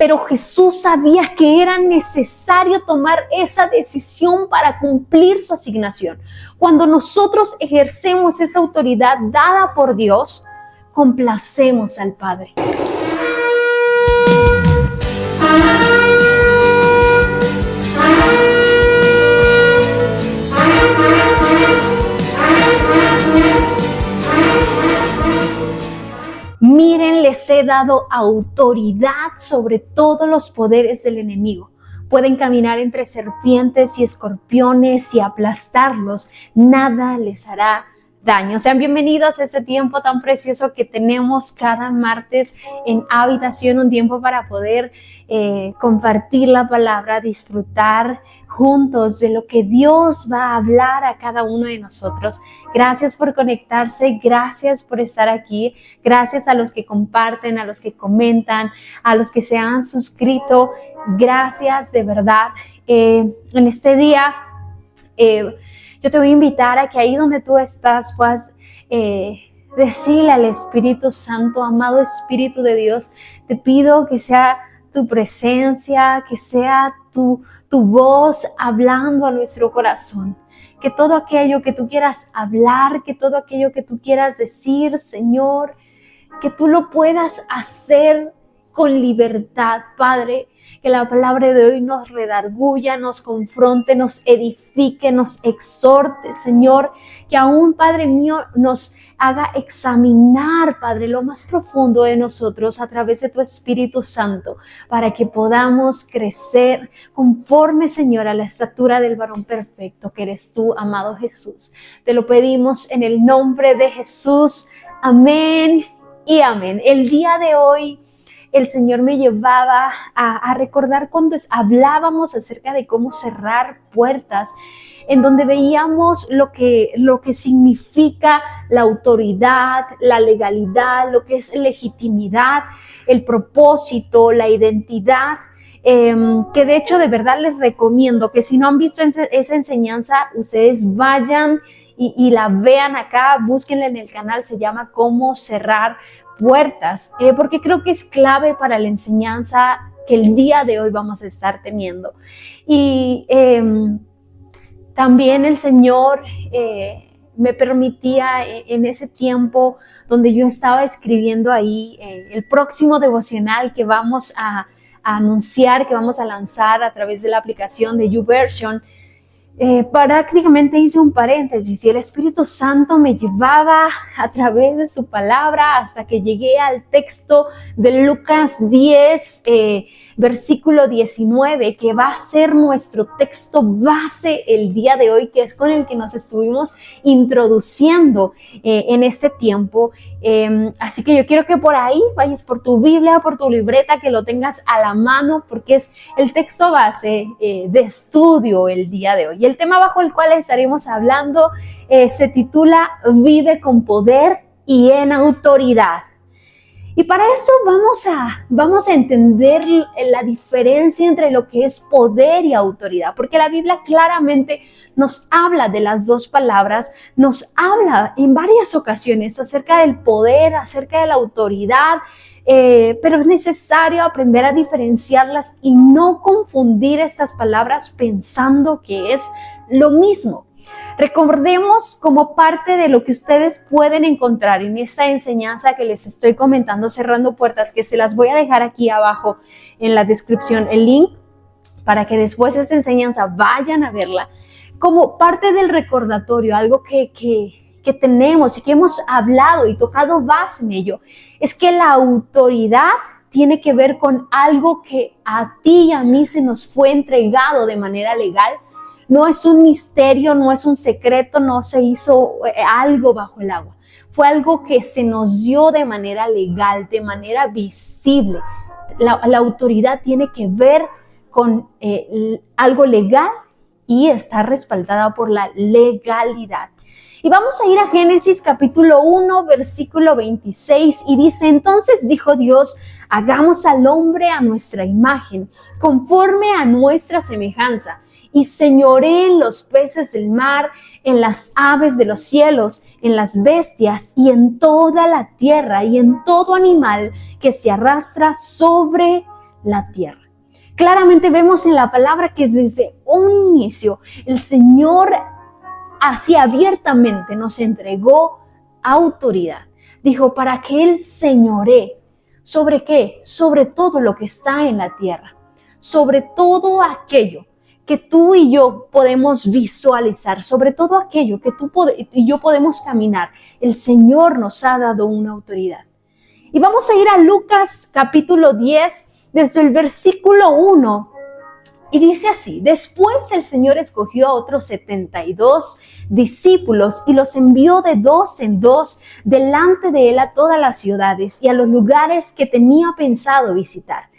Pero Jesús sabía que era necesario tomar esa decisión para cumplir su asignación. Cuando nosotros ejercemos esa autoridad dada por Dios, complacemos al Padre. Miren, les he dado autoridad sobre todos los poderes del enemigo. Pueden caminar entre serpientes y escorpiones y aplastarlos. Nada les hará daño. Sean bienvenidos a este tiempo tan precioso que tenemos cada martes en Habitación, un tiempo para poder compartir la palabra, disfrutar juntos de lo que Dios va a hablar a cada uno de nosotros. Gracias por conectarse, gracias por estar aquí, gracias a los que comparten, a los que comentan, a los que se han suscrito, gracias de verdad. En este día yo te voy a invitar a que ahí donde tú estás puedas decirle al Espíritu Santo: amado Espíritu de Dios, te pido que sea tu presencia, que sea tu voz hablando a nuestro corazón. Que todo aquello que tú quieras hablar, que todo aquello que tú quieras decir, Señor, que tú lo puedas hacer con libertad, Padre. Que la palabra de hoy nos redarguya, nos confronte, nos edifique, nos exhorte, Señor. Que aún, Padre mío, nos haga examinar, Padre, lo más profundo de nosotros a través de tu Espíritu Santo, para que podamos crecer conforme, Señor, a la estatura del varón perfecto que eres tú, amado Jesús. Te lo pedimos en el nombre de Jesús. Amén y amén. El día de hoy el Señor me llevaba a recordar cuando hablábamos acerca de cómo cerrar puertas, en donde veíamos lo que significa la autoridad, la legalidad, lo que es legitimidad, el propósito, la identidad, que de hecho de verdad les recomiendo que si no han visto esa enseñanza, ustedes vayan y la vean acá, búsquenla en el canal, se llama Cómo cerrar puertas, porque creo que es clave para la enseñanza que el día de hoy vamos a estar teniendo. Y también el Señor me permitía en ese tiempo donde yo estaba escribiendo ahí el próximo devocional que vamos a anunciar, que vamos a lanzar a través de la aplicación de YouVersion. Prácticamente hice un paréntesis y el Espíritu Santo me llevaba a través de su palabra hasta que llegué al texto de Lucas 10, versículo 19, que va a ser nuestro texto base el día de hoy, que es con el que nos estuvimos introduciendo en este tiempo. Así que yo quiero que por ahí vayas por tu Biblia, por tu libreta, que lo tengas a la mano, porque es el texto base de estudio el día de hoy. Y el tema bajo el cual estaremos hablando se titula Vive con poder y en autoridad. Y para eso vamos a entender la diferencia entre lo que es poder y autoridad, porque la Biblia claramente nos habla de las dos palabras, nos habla en varias ocasiones acerca del poder, acerca de la autoridad, pero es necesario aprender a diferenciarlas y no confundir estas palabras pensando que es lo mismo. Recordemos como parte de lo que ustedes pueden encontrar en esa enseñanza que les estoy comentando, cerrando puertas, que se las voy a dejar aquí abajo en la descripción, el link, para que después de esa enseñanza vayan a verla. Como parte del recordatorio, algo que tenemos y que hemos hablado y tocado base en ello, es que la autoridad tiene que ver con algo que a ti y a mí se nos fue entregado de manera legal. No es un misterio, no es un secreto, no se hizo algo bajo el agua. Fue algo que se nos dio de manera legal, de manera visible. La autoridad tiene que ver con algo legal y está respaldada por la legalidad. Y vamos a ir a Génesis capítulo 1, versículo 26, y dice: entonces dijo Dios, hagamos al hombre a nuestra imagen, conforme a nuestra semejanza, y señoree en los peces del mar, en las aves de los cielos, en las bestias y en toda la tierra y en todo animal que se arrastra sobre la tierra. Claramente vemos en la palabra que desde un inicio el Señor así abiertamente nos entregó autoridad. Dijo, para que Él señoree. ¿Sobre qué? Sobre todo lo que está en la tierra. Sobre todo aquello que tú y yo podemos visualizar. Sobre todo aquello que tú y yo podemos caminar. El Señor nos ha dado una autoridad. Y vamos a ir a Lucas capítulo 10, desde el versículo 1. Y dice así: después el Señor escogió a otros 72 discípulos y los envió de 2 en 2 delante de él a todas las ciudades y a los lugares que tenía pensado visitar.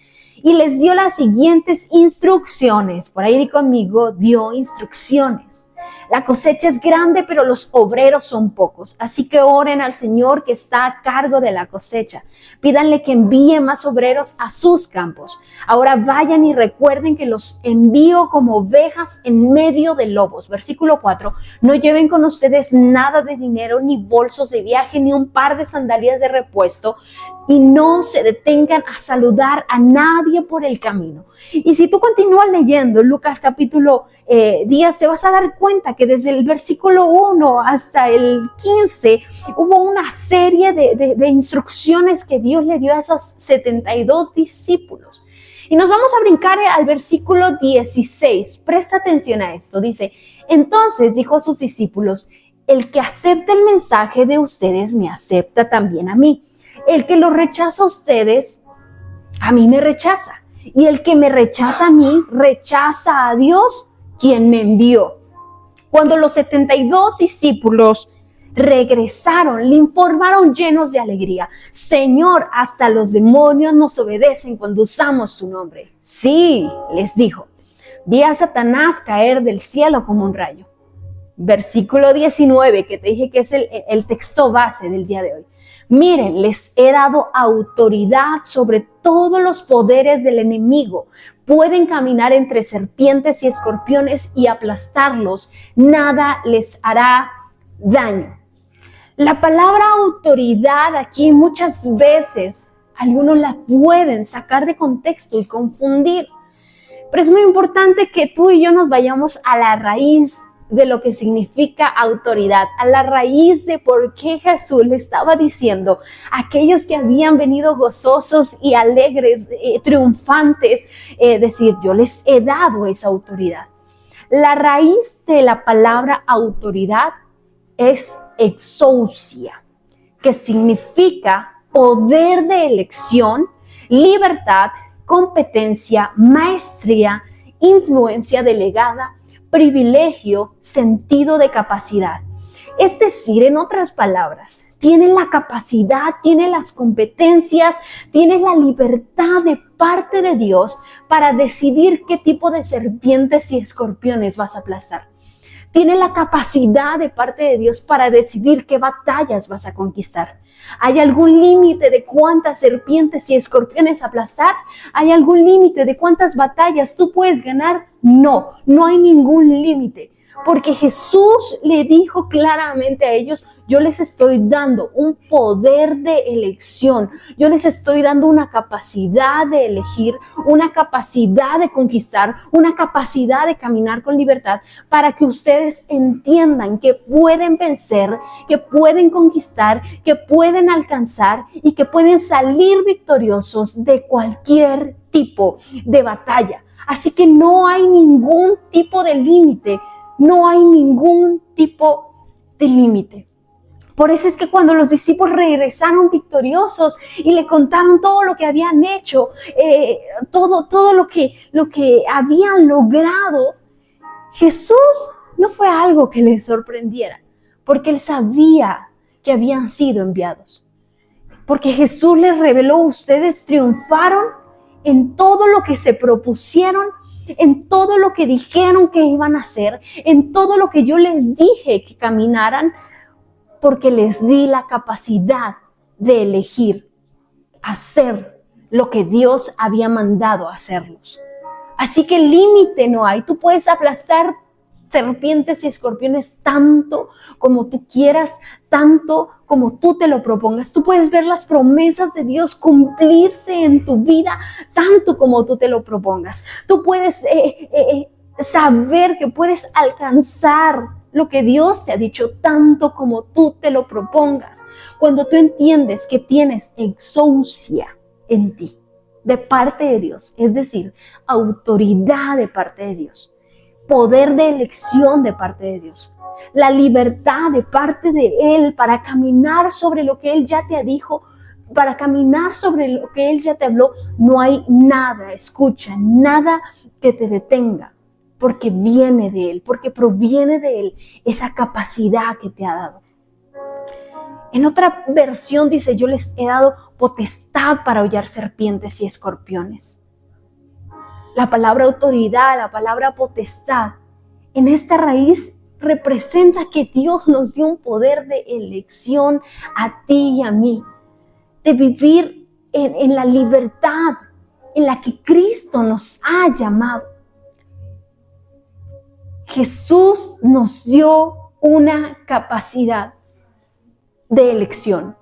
Y les dio las siguientes instrucciones. Por ahí di conmigo, dio instrucciones. La cosecha es grande, pero los obreros son pocos. Así que oren al Señor que está a cargo de la cosecha. Pídanle que envíe más obreros a sus campos. Ahora vayan y recuerden que los envío como ovejas en medio de lobos. Versículo 4. No lleven con ustedes nada de dinero, ni bolsos de viaje, ni un par de sandalias de repuesto. Y no se detengan a saludar a nadie por el camino. Y si tú continúas leyendo Lucas capítulo 10, te vas a dar cuenta que desde el versículo 1 hasta el 15 hubo una serie de instrucciones que Dios le dio a esos 72 discípulos. Y nos vamos a brincar al versículo 16. Presta atención a esto. Dice, entonces dijo a sus discípulos, el que acepte el mensaje de ustedes me acepta también a mí. El que lo rechaza a ustedes, a mí me rechaza. Y el que me rechaza a mí, rechaza a Dios, quien me envió. Cuando los 72 discípulos regresaron, le informaron llenos de alegría. Señor, hasta los demonios nos obedecen cuando usamos su nombre. Sí, les dijo, vi a Satanás caer del cielo como un rayo. Versículo 19, que te dije que es el texto base del día de hoy. Miren, les he dado autoridad sobre todos los poderes del enemigo. Pueden caminar entre serpientes y escorpiones y aplastarlos. Nada les hará daño. La palabra autoridad aquí muchas veces algunos la pueden sacar de contexto y confundir. Pero es muy importante que tú y yo nos vayamos a la raíz de lo que significa autoridad, a la raíz de por qué Jesús le estaba diciendo a aquellos que habían venido gozosos y alegres, triunfantes, decir, yo les he dado esa autoridad. La raíz de la palabra autoridad es exousia, que significa poder de elección, libertad, competencia, maestría, influencia delegada, privilegio, sentido de capacidad. Es decir, en otras palabras, tienes la capacidad, tienes las competencias, tienes la libertad de parte de Dios para decidir qué tipo de serpientes y escorpiones vas a aplastar. Tienes la capacidad de parte de Dios para decidir qué batallas vas a conquistar. ¿Hay algún límite de cuántas serpientes y escorpiones aplastar? ¿Hay algún límite de cuántas batallas tú puedes ganar? No, no hay ningún límite. Porque Jesús le dijo claramente a ellos, yo les estoy dando un poder de elección, yo les estoy dando una capacidad de elegir, una capacidad de conquistar, una capacidad de caminar con libertad para que ustedes entiendan que pueden vencer, que pueden conquistar, que pueden alcanzar y que pueden salir victoriosos de cualquier tipo de batalla. Así que no hay ningún tipo de límite. No hay ningún tipo de límite. Por eso es que cuando los discípulos regresaron victoriosos y le contaron todo lo que habían hecho, todo lo que habían logrado, Jesús no fue algo que les sorprendiera, porque Él sabía que habían sido enviados. Porque Jesús les reveló, ustedes triunfaron en todo lo que se propusieron, en todo lo que dijeron que iban a hacer, en todo lo que yo les dije que caminaran, porque les di la capacidad de elegir hacer lo que Dios había mandado hacerlos. Así que límite no hay. Tú puedes aplastar serpientes y escorpiones tanto como tú quieras, tanto como tú te lo propongas. Tú puedes ver las promesas de Dios cumplirse en tu vida tanto como tú te lo propongas. Tú puedes saber que puedes alcanzar lo que Dios te ha dicho tanto como tú te lo propongas. Cuando tú entiendes que tienes exousia en ti, de parte de Dios, es decir, autoridad de parte de Dios, poder de elección de parte de Dios, la libertad de parte de Él para caminar sobre lo que Él ya te dijo, para caminar sobre lo que Él ya te habló, no hay nada, escucha, nada que te detenga, porque viene de Él, porque proviene de Él esa capacidad que te ha dado. En otra versión dice, yo les he dado potestad para hollar serpientes y escorpiones. La palabra autoridad, la palabra potestad, en esta raíz representa que Dios nos dio un poder de elección a ti y a mí, de vivir en la libertad en la que Cristo nos ha llamado. Jesús nos dio una capacidad de elección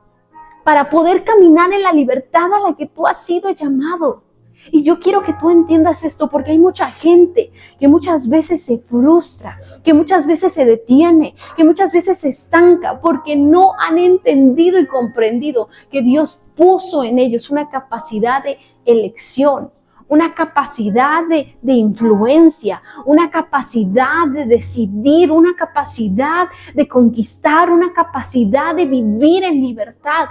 para poder caminar en la libertad a la que tú has sido llamado. Y yo quiero que tú entiendas esto, porque hay mucha gente que muchas veces se frustra, que muchas veces se detiene, que muchas veces se estanca porque no han entendido y comprendido que Dios puso en ellos una capacidad de elección, una capacidad de influencia, una capacidad de decidir, una capacidad de conquistar, una capacidad de vivir en libertad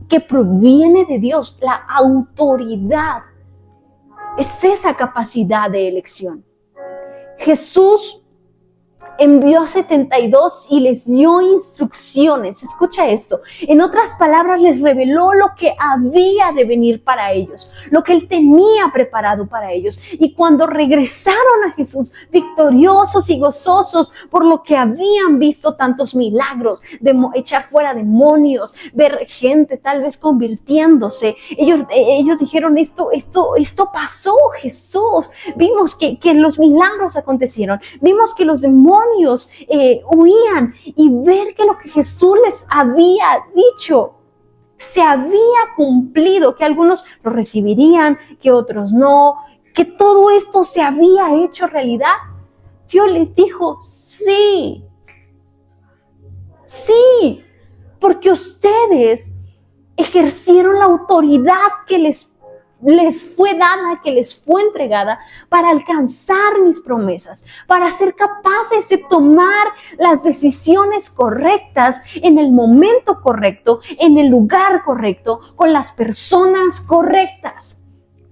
que proviene de Dios. La autoridad es esa capacidad de elección. Jesús envió a 72 y les dio instrucciones. Escucha esto. En otras palabras, les reveló lo que había de venir para ellos, lo que Él tenía preparado para ellos. Y cuando regresaron a Jesús, victoriosos y gozosos por lo que habían visto tantos milagros, de echar fuera demonios, ver gente tal vez convirtiéndose, ellos dijeron, esto pasó, Jesús. Vimos que los milagros acontecieron, vimos que los demonios huían, y ver que lo que Jesús les había dicho se había cumplido, que algunos lo recibirían, que otros no, que todo esto se había hecho realidad. Dios les dijo, sí, porque ustedes ejercieron la autoridad que les fue dada, que les fue entregada para alcanzar mis promesas, para ser capaces de tomar las decisiones correctas en el momento correcto, en el lugar correcto, con las personas correctas.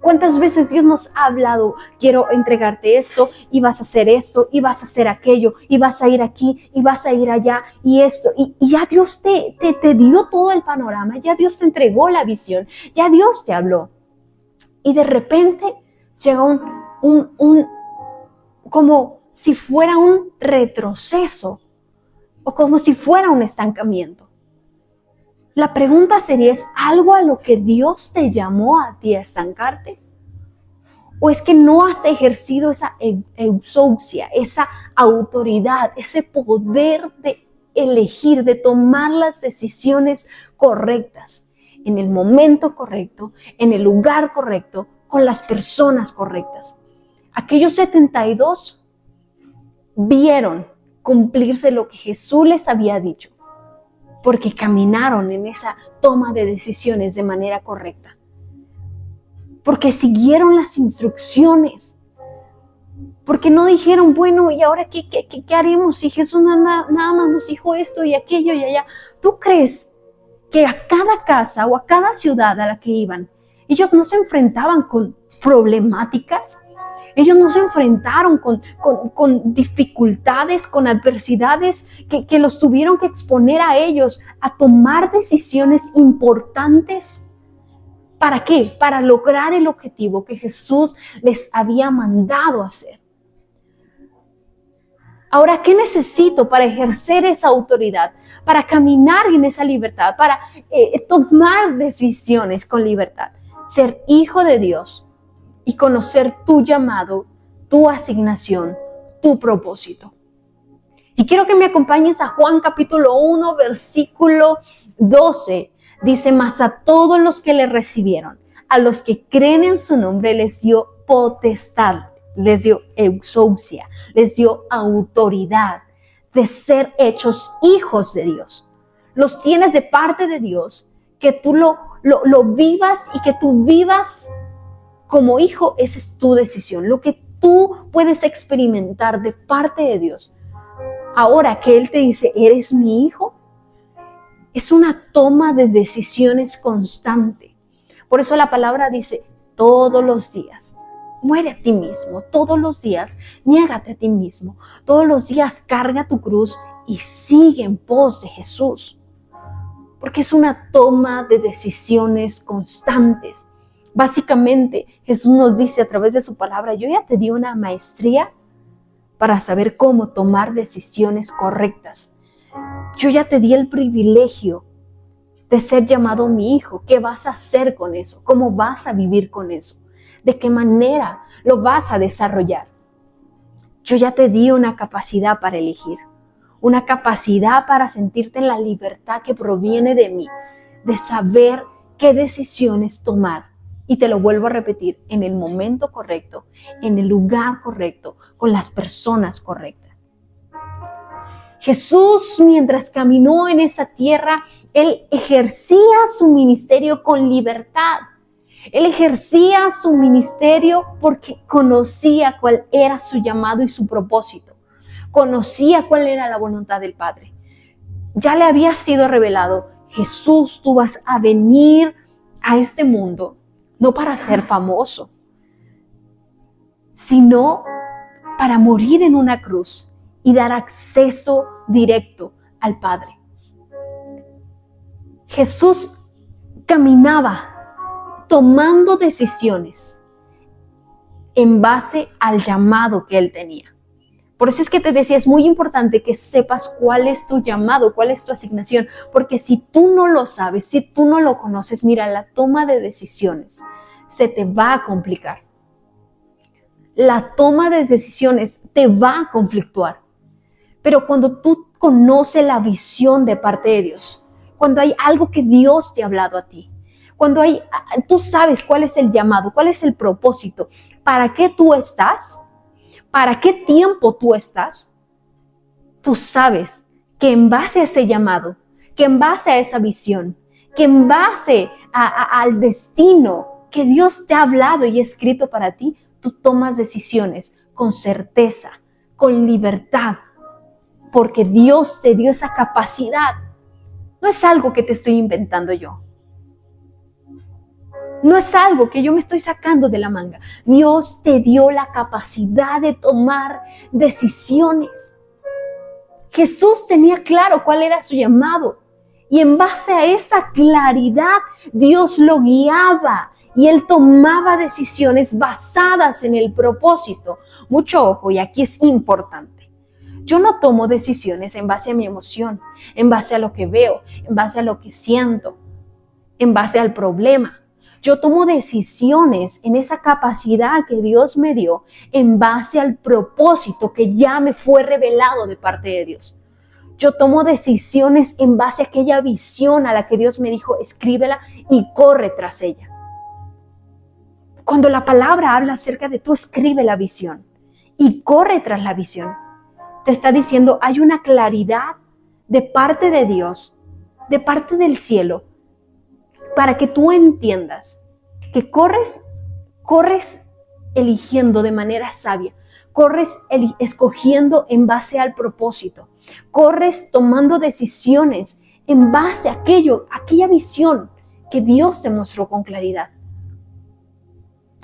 ¿Cuántas veces Dios nos ha hablado? Quiero entregarte esto, y vas a hacer esto, y vas a hacer aquello, y vas a ir aquí, y vas a ir allá, y esto. Y ya Dios te dio todo el panorama, ya Dios te entregó la visión, ya Dios te habló. Y de repente llega como si fuera un retroceso o como si fuera un estancamiento. La pregunta sería, ¿es algo a lo que Dios te llamó a ti a estancarte? ¿O es que no has ejercido esa exousia, esa autoridad, ese poder de elegir, de tomar las decisiones correctas, en el momento correcto, en el lugar correcto, con las personas correctas? Aquellos 72 vieron cumplirse lo que Jesús les había dicho, porque caminaron en esa toma de decisiones de manera correcta, porque siguieron las instrucciones, porque no dijeron, bueno, ¿y ahora qué haremos si Jesús nada más nos dijo esto y aquello y allá? ¿Tú crees que a cada casa o a cada ciudad a la que iban, ellos no se enfrentaban con problemáticas? Ellos no se enfrentaron con dificultades, con adversidades que los tuvieron que exponer a ellos a tomar decisiones importantes. ¿Para qué? Para lograr el objetivo que Jesús les había mandado hacer. Ahora, ¿qué necesito para ejercer esa autoridad? Para caminar en esa libertad, para tomar decisiones con libertad. Ser hijo de Dios y conocer tu llamado, tu asignación, tu propósito. Y quiero que me acompañes a Juan capítulo 1, versículo 12. Dice, mas a todos los que le recibieron, a los que creen en su nombre, les dio potestad, les dio exousia, les dio autoridad de ser hechos hijos de Dios. Los tienes de parte de Dios, que tú lo vivas y que tú vivas como hijo, esa es tu decisión. Lo que tú puedes experimentar de parte de Dios. Ahora que Él te dice, ¿eres mi hijo? Es una toma de decisiones constante. Por eso la palabra dice, todos los días, muere a ti mismo. Todos los días, niégate a ti mismo. Todos los días, carga tu cruz y sigue en pos de Jesús. Porque es una toma de decisiones constantes. Básicamente, Jesús nos dice a través de su palabra, yo ya te di una maestría para saber cómo tomar decisiones correctas. Yo ya te di el privilegio de ser llamado mi hijo. ¿Qué vas a hacer con eso? ¿Cómo vas a vivir con eso? ¿De qué manera lo vas a desarrollar? Yo ya te di una capacidad para elegir, una capacidad para sentirte en la libertad que proviene de mí, de saber qué decisiones tomar. Y te lo vuelvo a repetir, en el momento correcto, en el lugar correcto, con las personas correctas. Jesús, mientras caminó en esa tierra, Él ejercía su ministerio con libertad. Él ejercía su ministerio porque conocía cuál era su llamado y su propósito. Conocía cuál era la voluntad del Padre. Ya le había sido revelado, Jesús, tú vas a venir a este mundo, no para ser famoso, sino para morir en una cruz y dar acceso directo al Padre. Jesús caminaba tomando decisiones en base al llamado que Él tenía. Por eso es que te decía, es muy importante que sepas cuál es tu llamado, cuál es tu asignación, porque si tú no lo sabes, si tú no lo conoces, mira, la toma de decisiones se te va a complicar. La toma de decisiones te va a conflictuar. Pero cuando tú conoces la visión de parte de Dios, cuando hay algo que Dios te ha hablado a ti, cuando tú sabes cuál es el llamado, cuál es el propósito, para qué tú estás, para qué tiempo tú estás, tú sabes que en base a ese llamado, que en base a esa visión, que en base al destino que Dios te ha hablado y escrito para ti, tú tomas decisiones con certeza, con libertad, porque Dios te dio esa capacidad. No es algo que te estoy inventando yo. No es algo que yo me estoy sacando de la manga. Dios te dio la capacidad de tomar decisiones. Jesús tenía claro cuál era su llamado. Y en base a esa claridad, Dios lo guiaba. Y Él tomaba decisiones basadas en el propósito. Mucho ojo, y aquí es importante. Yo no tomo decisiones en base a mi emoción, en base a lo que veo, en base a lo que siento, en base al problema. Yo tomo decisiones en esa capacidad que Dios me dio en base al propósito que ya me fue revelado de parte de Dios. Yo tomo decisiones en base a aquella visión a la que Dios me dijo, escríbela y corre tras ella. Cuando la palabra habla acerca de tú escribe la visión y corre tras la visión, te está diciendo, hay una claridad de parte de Dios, de parte del cielo, para que tú entiendas que corres eligiendo de manera sabia, corres escogiendo en base al propósito, corres tomando decisiones en base a aquella visión que Dios te mostró con claridad.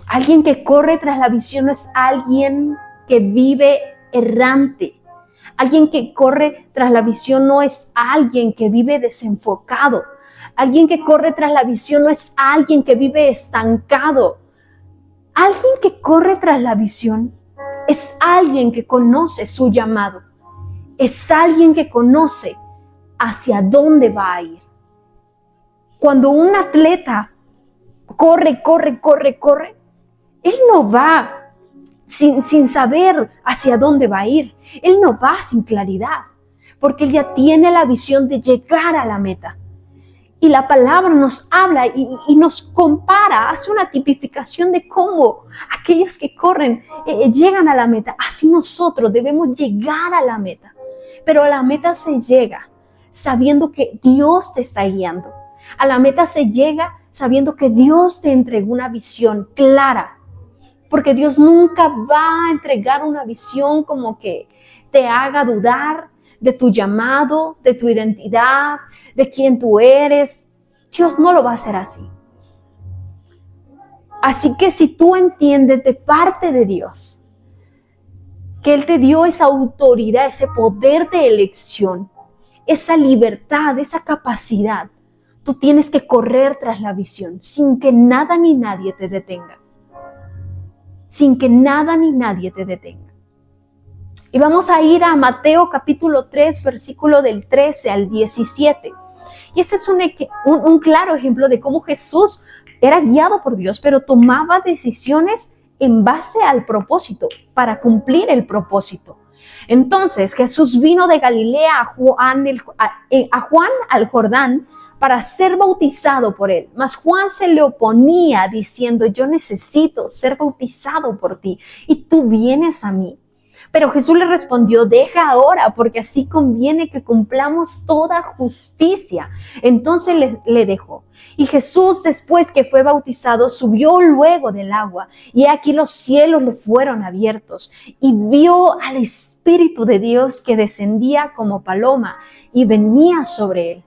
Alguien que corre tras la visión no es alguien que vive errante. Alguien que corre tras la visión no es alguien que vive desenfocado. Alguien que corre tras la visión no es alguien que vive estancado. Alguien que corre tras la visión es alguien que conoce su llamado. Es alguien que conoce hacia dónde va a ir. Cuando un atleta corre, él no va sin saber hacia dónde va a ir. Él no va sin claridad, porque él ya tiene la visión de llegar a la meta. Y la palabra nos habla y nos compara, hace una tipificación de cómo aquellos que corren llegan a la meta. Así nosotros debemos llegar a la meta. Pero a la meta se llega sabiendo que Dios te está guiando. A la meta se llega sabiendo que Dios te entregó una visión clara. Porque Dios nunca va a entregar una visión como que te haga dudar de tu llamado, de tu identidad, de quién tú eres. Dios no lo va a hacer así. Así que si tú entiendes de parte de Dios que Él te dio esa autoridad, ese poder de elección, esa libertad, esa capacidad, tú tienes que correr tras la visión sin que nada ni nadie te detenga. Sin que nada ni nadie te detenga. Y vamos a ir a Mateo capítulo 3, versículo del 13 al 17. Y ese es un claro ejemplo de cómo Jesús era guiado por Dios, pero tomaba decisiones en base al propósito, para cumplir el propósito. Entonces Jesús vino de Galilea a Juan al Jordán para ser bautizado por él. Mas Juan se le oponía diciendo: yo necesito ser bautizado por ti y tú vienes a mí. Pero Jesús le respondió: deja ahora, porque así conviene que cumplamos toda justicia. Entonces le dejó. Y Jesús, después que fue bautizado, subió luego del agua. Y aquí los cielos le fueron abiertos. Y vio al Espíritu de Dios que descendía como paloma y venía sobre él.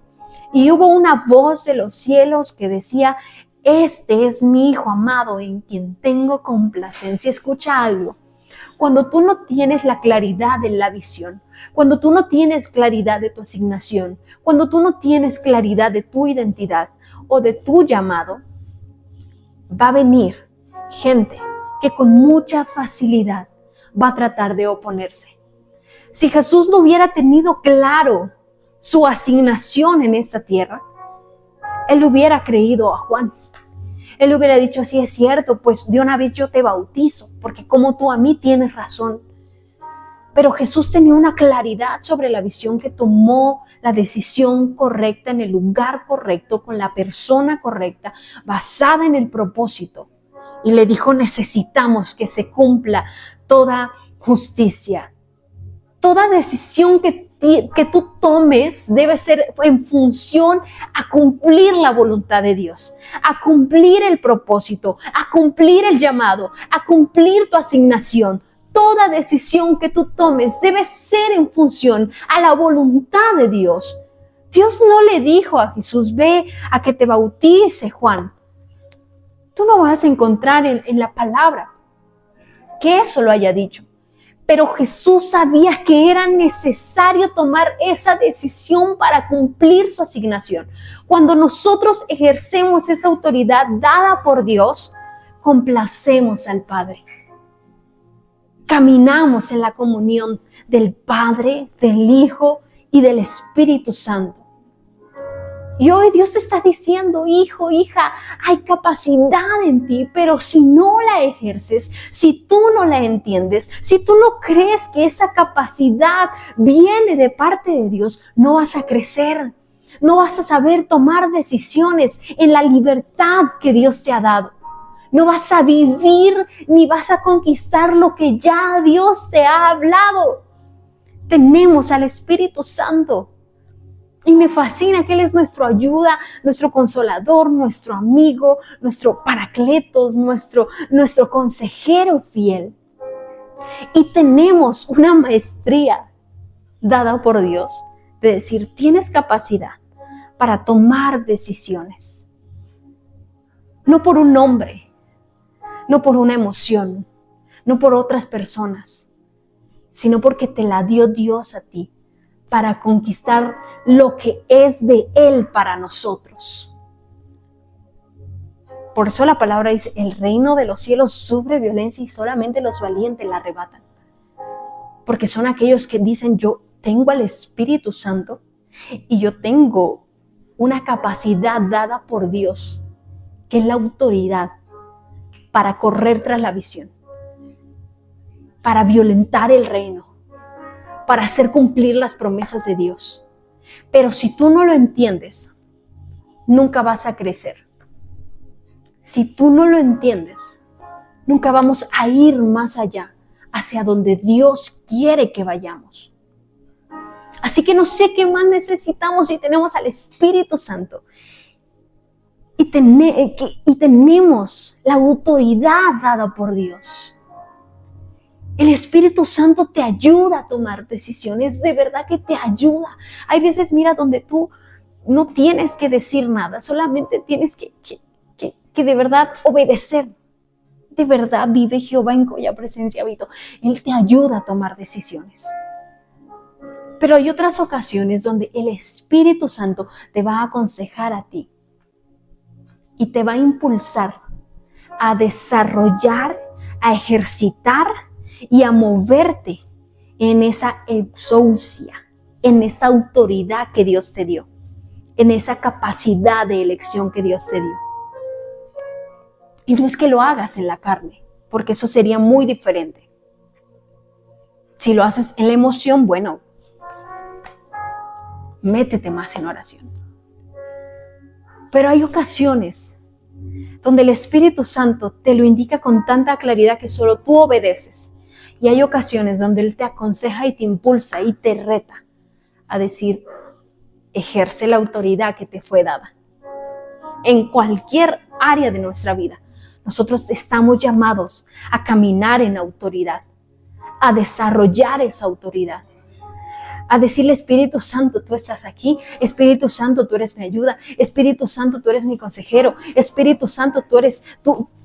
Y hubo una voz de los cielos que decía: este es mi Hijo amado en quien tengo complacencia. Escucha algo. Cuando tú no tienes la claridad de la visión, cuando tú no tienes claridad de tu asignación, cuando tú no tienes claridad de tu identidad o de tu llamado, va a venir gente que con mucha facilidad va a tratar de oponerse. Si Jesús no hubiera tenido claro su asignación en esta tierra, Él hubiera creído a Juan. Él hubiera dicho: sí, es cierto, pues de una vez yo te bautizo, porque como tú a mí tienes razón. Pero Jesús tenía una claridad sobre la visión, que tomó la decisión correcta en el lugar correcto, con la persona correcta, basada en el propósito. Y le dijo: necesitamos que se cumpla toda justicia. Toda decisión que tú tomes debe ser en función a cumplir la voluntad de Dios, a cumplir el propósito, a cumplir el llamado, a cumplir tu asignación. Toda decisión que tú tomes debe ser en función a la voluntad de Dios. Dios no le dijo a Jesús: ve a que te bautice Juan. Tú no vas a encontrar en la palabra que eso lo haya dicho. Pero Jesús sabía que era necesario tomar esa decisión para cumplir su asignación. Cuando nosotros ejercemos esa autoridad dada por Dios, complacemos al Padre. Caminamos en la comunión del Padre, del Hijo y del Espíritu Santo. Y hoy Dios te está diciendo: hijo, hija, hay capacidad en ti, pero si no la ejerces, si tú no la entiendes, si tú no crees que esa capacidad viene de parte de Dios, no vas a crecer, no vas a saber tomar decisiones en la libertad que Dios te ha dado. No vas a vivir ni vas a conquistar lo que ya Dios te ha hablado. Tenemos al Espíritu Santo. Y me fascina que Él es nuestra ayuda, nuestro consolador, nuestro amigo, nuestro paracletos, nuestro consejero fiel. Y tenemos una maestría dada por Dios de decir: tienes capacidad para tomar decisiones. No por un hombre, no por una emoción, no por otras personas, sino porque te la dio Dios a ti, para conquistar lo que es de Él para nosotros. Por eso la palabra dice: el reino de los cielos sufre violencia y solamente los valientes la arrebatan. Porque son aquellos que dicen: yo tengo al Espíritu Santo y yo tengo una capacidad dada por Dios, que es la autoridad para correr tras la visión. para violentar el reino, para hacer cumplir las promesas de Dios. Pero si tú no lo entiendes, nunca vas a crecer. Si tú no lo entiendes, nunca vamos a ir más allá, hacia donde Dios quiere que vayamos. Así que no sé qué más necesitamos si tenemos al Espíritu Santo. Y tenemos la autoridad dada por Dios. El Espíritu Santo te ayuda a tomar decisiones, de verdad que te ayuda. Hay veces, mira, donde tú no tienes que decir nada, solamente tienes que de verdad obedecer. De verdad vive Jehová en cuya presencia habito. Él te ayuda a tomar decisiones. Pero hay otras ocasiones donde el Espíritu Santo te va a aconsejar a ti y te va a impulsar a desarrollar, a ejercitar y a moverte en esa exousia, en esa autoridad que Dios te dio, en esa capacidad de elección que Dios te dio. Y no es que lo hagas en la carne, porque eso sería muy diferente. Si lo haces en la emoción, bueno, métete más en oración. Pero hay ocasiones donde el Espíritu Santo te lo indica con tanta claridad que solo tú obedeces. Y hay ocasiones donde Él te aconseja y te impulsa y te reta a decir, ejerce la autoridad que te fue dada. En cualquier área de nuestra vida, nosotros estamos llamados a caminar en autoridad, a desarrollar esa autoridad. A decirle, Espíritu Santo, tú estás aquí. Espíritu Santo, tú eres mi ayuda. Espíritu Santo, tú eres mi consejero. Espíritu Santo,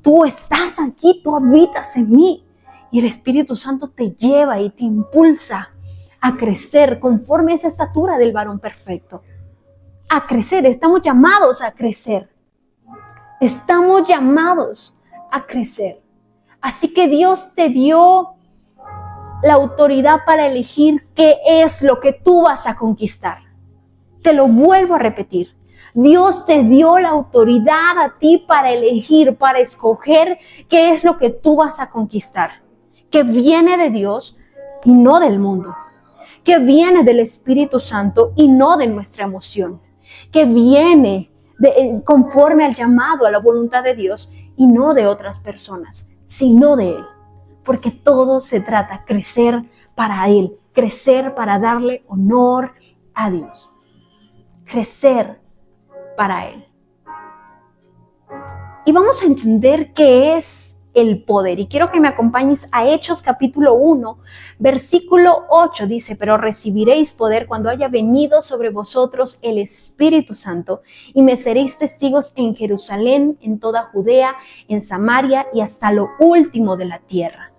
tú estás aquí, tú habitas en mí. Y el Espíritu Santo te lleva y te impulsa a crecer conforme a esa estatura del varón perfecto. A crecer, estamos llamados a crecer. Estamos llamados a crecer. Así que Dios te dio la autoridad para elegir qué es lo que tú vas a conquistar. Te lo vuelvo a repetir. Dios te dio la autoridad a ti para elegir, para escoger qué es lo que tú vas a conquistar. Que viene de Dios y no del mundo. Que viene del Espíritu Santo y no de nuestra emoción. Que viene conforme al llamado, a la voluntad de Dios y no de otras personas, sino de Él. Porque todo se trata de crecer para Él, crecer para darle honor a Dios, crecer para Él. Y vamos a entender qué es el poder. Y quiero que me acompañes a Hechos capítulo 1, versículo 8. Dice, pero recibiréis poder cuando haya venido sobre vosotros el Espíritu Santo y me seréis testigos en Jerusalén, en toda Judea, en Samaria y hasta lo último de la tierra.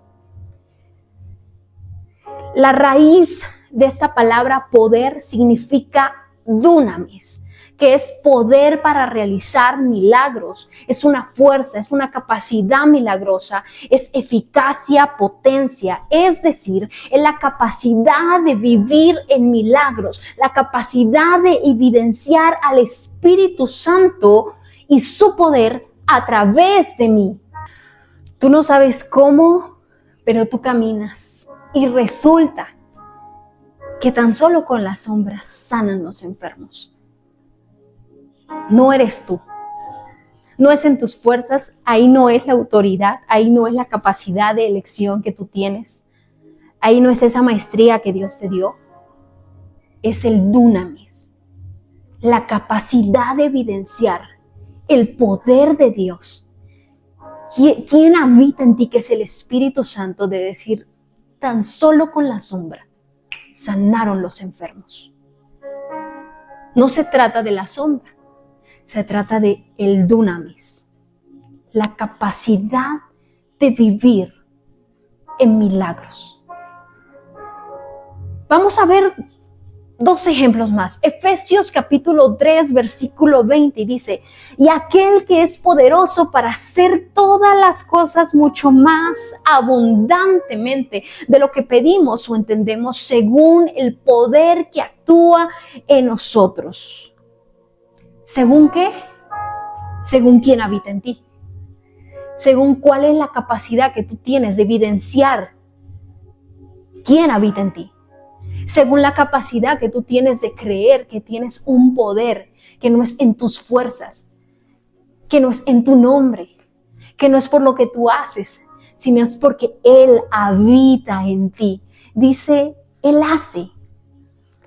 La raíz de esta palabra poder significa dunamis, que es poder para realizar milagros. Es una fuerza, es una capacidad milagrosa, es eficacia, potencia. Es decir, es la capacidad de vivir en milagros, la capacidad de evidenciar al Espíritu Santo y su poder a través de mí. Tú no sabes cómo, pero tú caminas. Y resulta que tan solo con las sombras sanan los enfermos. No eres tú. No es en tus fuerzas, ahí no es la autoridad, ahí no es la capacidad de elección que tú tienes. Ahí no es esa maestría que Dios te dio. Es el dunamis, la capacidad de evidenciar el poder de Dios. ¿Quién habita en ti, que es el Espíritu Santo, de decir, tan solo con la sombra sanaron los enfermos? No se trata de la sombra, se trata de el dunamis, la capacidad de vivir en milagros. Vamos a ver dos ejemplos más. Efesios capítulo 3, versículo 20 dice, y aquel que es poderoso para hacer todas las cosas mucho más abundantemente de lo que pedimos o entendemos, según el poder que actúa en nosotros. ¿Según qué? Según quién habita en ti. Según cuál es la capacidad que tú tienes de evidenciar quién habita en ti, según la capacidad que tú tienes de creer que tienes un poder que no es en tus fuerzas, que no es en tu nombre, que no es por lo que tú haces, sino es porque Él habita en ti. Dice, Él hace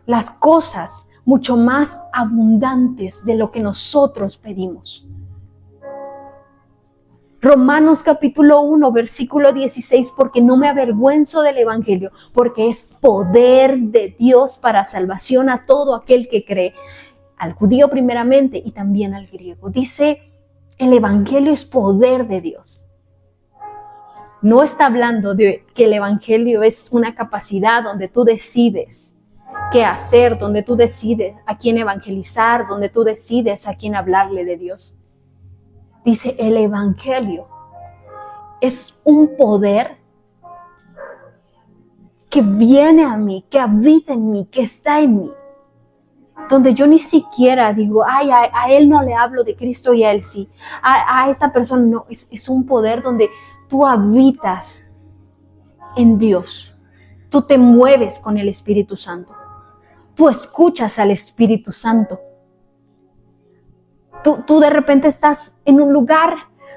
las cosas mucho más abundantes de lo que nosotros pedimos. Romanos capítulo 1, versículo 16, porque no me avergüenzo del evangelio, porque es poder de Dios para salvación a todo aquel que cree, al judío primeramente y también al griego. Dice, el evangelio es poder de Dios. No está hablando de que el evangelio es una capacidad donde tú decides qué hacer, donde tú decides a quién evangelizar, donde tú decides a quién hablarle de Dios. Dice, el evangelio es un poder que viene a mí, que habita en mí, que está en mí. Donde yo ni siquiera digo, ay, a él no le hablo de Cristo y a él sí. A esta persona no, es un poder donde tú habitas en Dios. Tú te mueves con el Espíritu Santo. Tú escuchas al Espíritu Santo. Tú de repente estás en un lugar,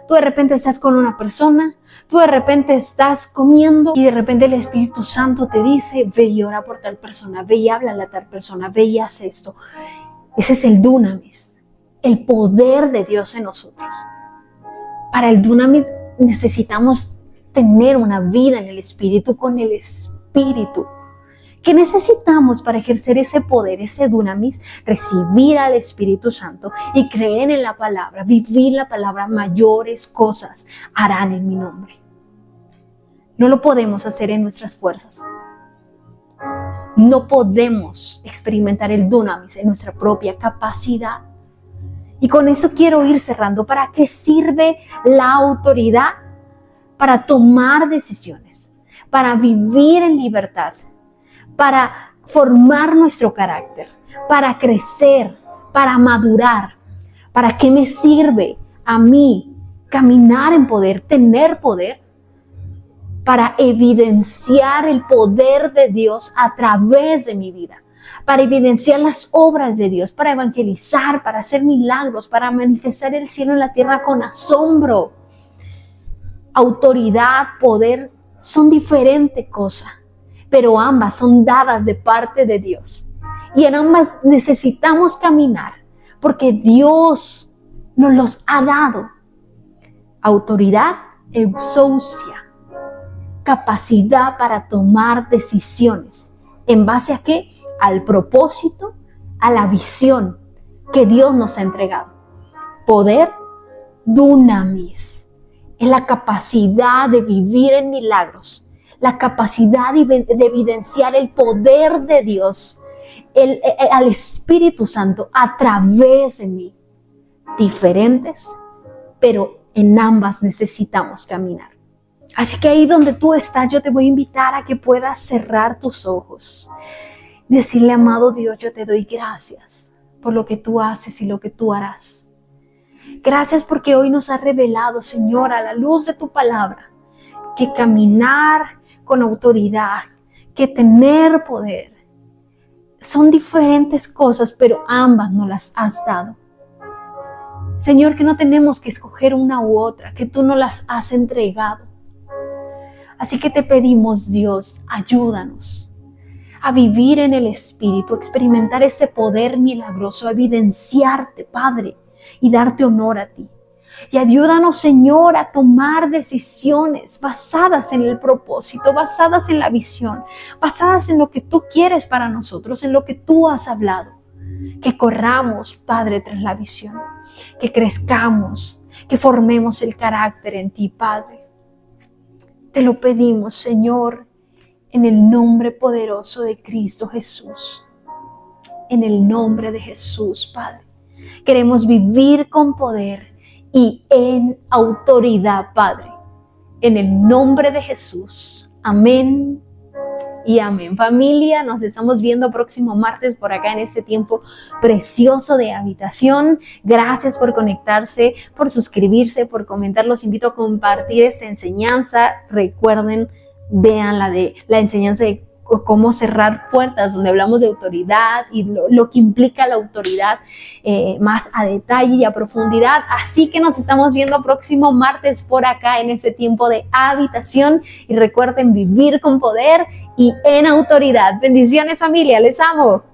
tú de repente estás con una persona, tú de repente estás comiendo y de repente el Espíritu Santo te dice, ve y ora por tal persona, ve y háblale a tal persona, ve y haz esto. Ese es el dunamis, el poder de Dios en nosotros. Para el dunamis necesitamos tener una vida en el Espíritu, con el Espíritu. ¿Qué necesitamos para ejercer ese poder, ese dunamis? Recibir al Espíritu Santo y creer en la palabra, vivir la palabra. Mayores cosas harán en mi nombre. No lo podemos hacer en nuestras fuerzas. No podemos experimentar el dunamis en nuestra propia capacidad. Y con eso quiero ir cerrando. ¿Para qué sirve la autoridad? Para tomar decisiones, para vivir en libertad, para formar nuestro carácter, para crecer, para madurar. ¿Para qué me sirve a mí caminar en poder, tener poder? Para evidenciar el poder de Dios a través de mi vida, para evidenciar las obras de Dios, para evangelizar, para hacer milagros, para manifestar el cielo en la tierra con asombro. Autoridad, poder son diferentes cosas, pero ambas son dadas de parte de Dios. Y en ambas necesitamos caminar, porque Dios nos los ha dado. Autoridad, exousia, capacidad para tomar decisiones. ¿En base a qué? Al propósito, a la visión que Dios nos ha entregado. Poder, dunamis, es la capacidad de vivir en milagros, la capacidad de evidenciar el poder de Dios, al Espíritu Santo a través de mí. Diferentes, pero en ambas necesitamos caminar. Así que ahí donde tú estás, yo te voy a invitar a que puedas cerrar tus ojos. Decirle, amado Dios, yo te doy gracias por lo que tú haces y lo que tú harás. Gracias porque hoy nos has revelado, Señor, a la luz de tu palabra, que caminar con autoridad, que tener poder, son diferentes cosas, pero ambas nos las has dado. Señor, que no tenemos que escoger una u otra, que tú nos las has entregado. Así que te pedimos, Dios, ayúdanos a vivir en el Espíritu, a experimentar ese poder milagroso, a evidenciarte, Padre, y darte honor a ti. Y ayúdanos, Señor, a tomar decisiones basadas en el propósito, basadas en la visión, basadas en lo que tú quieres para nosotros, en lo que tú has hablado. Que corramos, Padre, tras la visión, que crezcamos, que formemos el carácter en ti, Padre. Te lo pedimos, Señor, en el nombre poderoso de Cristo Jesús. En el nombre de Jesús, Padre. Queremos vivir con poder y en autoridad, Padre. En el nombre de Jesús. Amén y amén. Familia, nos estamos viendo próximo martes por acá en este tiempo precioso de habitación. Gracias por conectarse, por suscribirse, por comentar. Los invito a compartir esta enseñanza. Recuerden, vean la enseñanza de cómo cerrar puertas, donde hablamos de autoridad y lo que implica la autoridad más a detalle y a profundidad. Así que nos estamos viendo próximo martes por acá en este tiempo de habitación y recuerden vivir con poder y en autoridad. Bendiciones, familia, les amo.